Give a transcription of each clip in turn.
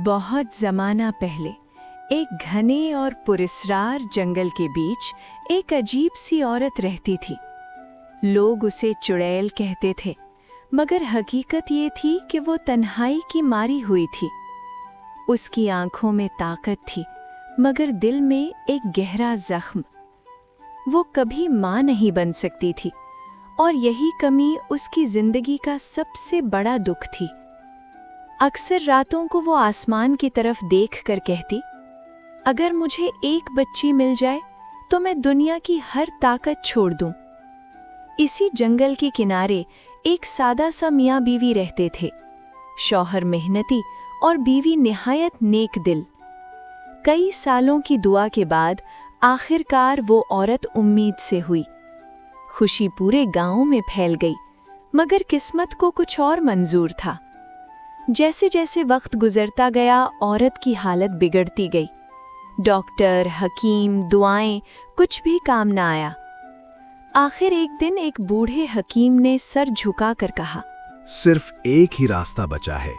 बहुत ज़माना पहले एक घने और पुरस्रार जंगल के बीच एक अजीब सी औरत रहती थी। लोग उसे चुड़ैल कहते थे, मगर हकीकत ये थी कि वो तन्हाई की मारी हुई थी। उसकी आंखों में ताकत थी, मगर दिल में एक गहरा जख्म। वो कभी माँ नहीं बन सकती थी और यही कमी उसकी जिंदगी का सबसे बड़ा दुख थी। अक्सर रातों को वो आसमान की तरफ देख कर कहती, अगर मुझे एक बच्ची मिल जाए तो मैं दुनिया की हर ताकत छोड़ दूं। इसी जंगल के किनारे एक सादा सा मियाँ बीवी रहते थे। शौहर मेहनती और बीवी निहायत नेक दिल। कई सालों की दुआ के बाद आखिरकार वो औरत उम्मीद से हुई। खुशी पूरे गांव में फैल गई, मगर किस्मत को कुछ और मंजूर था। जैसे जैसे वक्त गुजरता गया, औरत की हालत बिगड़ती गई। डॉक्टर, हकीम, दुआएं, कुछ भी काम न आया। आखिर एक दिन एक बूढ़े हकीम ने सर झुकाकर कहा, सिर्फ एक ही रास्ता बचा है,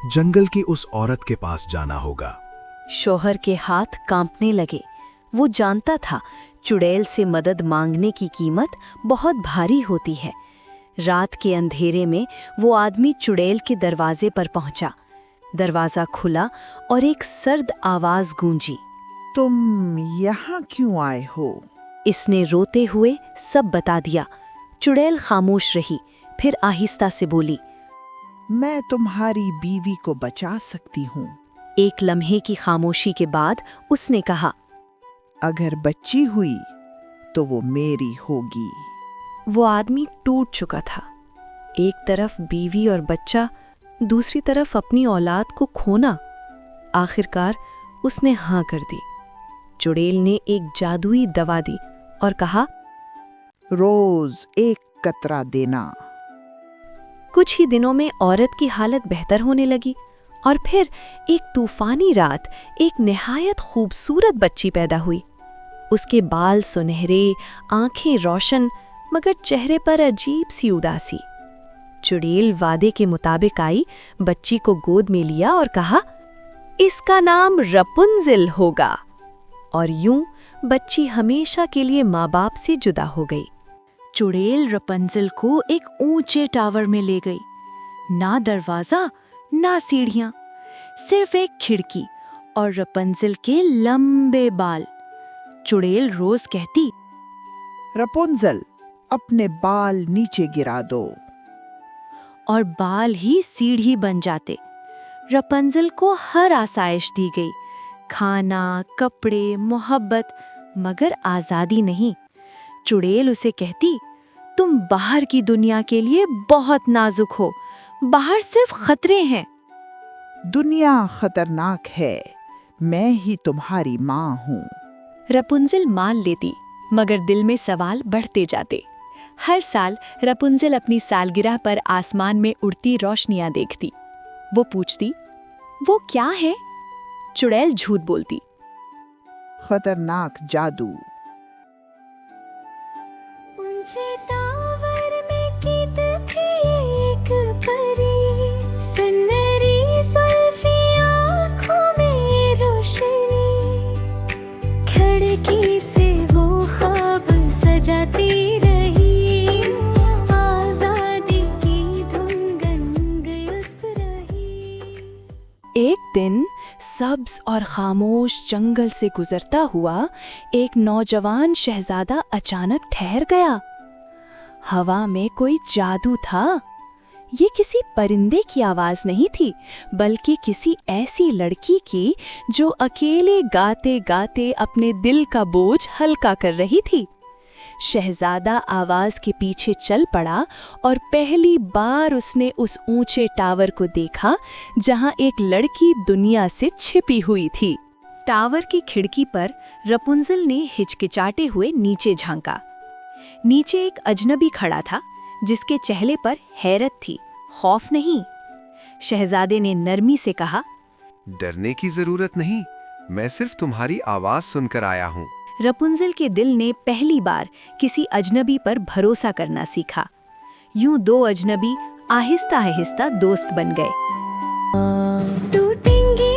जंगल की उस औरत के पास जाना होगा। शौहर के हाथ कांपने लगे। वो जानता था चुड़ैल से मदद मांगने की कीमत बहुत भारी होती है। रात के अंधेरे में वो आदमी चुड़ैल के दरवाजे पर पहुंचा। दरवाजा खुला और एक सर्द आवाज गूंजी, तुम यहाँ क्यों आए हो? इसने रोते हुए सब बता दिया। चुड़ैल खामोश रही, फिर आहिस्ता से बोली, मैं तुम्हारी बीवी को बचा सकती हूँ। एक लम्हे की खामोशी के बाद उसने कहा, अगर बच्ची हुई तो वो मेरी होगी। वो आदमी टूट चुका था। एक तरफ बीवी और बच्चा, दूसरी तरफ अपनी औलाद को खोना। आखिरकार उसने हाँ कर दी। चुड़ैल ने एक जादुई दवा दी और कहा, रोज एक कतरा देना। कुछ ही दिनों में औरत की हालत बेहतर होने लगी और फिर एक तूफानी रात एक निहायत खूबसूरत बच्ची पैदा हुई। उसके बाल सुनहरे, आंखें रोशन, मगर चेहरे पर अजीब सी उदासी। चुड़ैल वादे के मुताबिक आई, बच्ची को गोद में लिया और कहा, इसका नाम रपुंज़ल होगा। और यूं बच्ची हमेशा के लिए माँ बाप से जुदा हो गई। चुड़ैल रपुंज़ल को एक ऊंचे टावर में ले गई। ना दरवाजा, ना सीढ़ियां, सिर्फ एक खिड़की और रपुंज़ल के लंबे बाल। चुड़ैल रोज कहती, रपुंज़ल, अपने बाल नीचे गिरा दो। और बाल ही सीढ़ी बन जाते। रपुंज़ल को हर आसाइश दी गई, खाना, कपड़े, मोहब्बत, मगर आजादी नहीं। चुड़ैल उसे कहती, तुम बाहर की दुनिया के लिए बहुत नाजुक हो, बाहर सिर्फ खतरे हैं। दुनिया खतरनाक है, मैं ही तुम्हारी माँ हूँ। रपुंज़ल मान लेती, मगर दिल में सवाल बढ़ते जाते। हर साल रपुंज़ल अपनी सालगिरह पर आसमान में उड़ती रोशनियां देखती। वो पूछती, वो क्या है? चुड़ैल झूठ बोलती, खतरनाक जादू। ऊंचे टावर में कीद थी एक परी, सुनहरी जुल्फ़ी आँखों में रोशनी, खिड़की से वो ख्वाब सजाती रही, आज़ादी की धुन गनगयत रही। एक दिन सब्ज और खामोश जंगल से गुजरता हुआ एक नौजवान शहजादा अचानक ठहर गया। हवा में कोई जादू था। ये किसी परिंदे की आवाज नहीं थी, बल्कि किसी ऐसी लड़की की जो अकेले गाते गाते अपने दिल का बोझ हल्का कर रही थी। शहजादा आवाज के पीछे चल पड़ा और पहली बार उसने उस ऊंचे टावर को देखा जहां एक लड़की दुनिया से छिपी हुई थी। टावर की खिड़की पर रपुंज़ल ने हिचकिचाते हुए नीचे झांका। नीचे एक अजनबी खड़ा था, जिसके चेहरे पर हैरत थी, खौफ नहीं। शहजादे ने नरमी से कहा, डरने की जरूरत नहीं, मैं सिर्फ तुम्हारी आवाज सुनकर आया हूँ। रपुंज़ल के दिल ने पहली बार किसी अजनबी पर भरोसा करना सीखा। यूं दो अजनबी आहिस्ता आहिस्ता दोस्त बन गए। टूटेंगी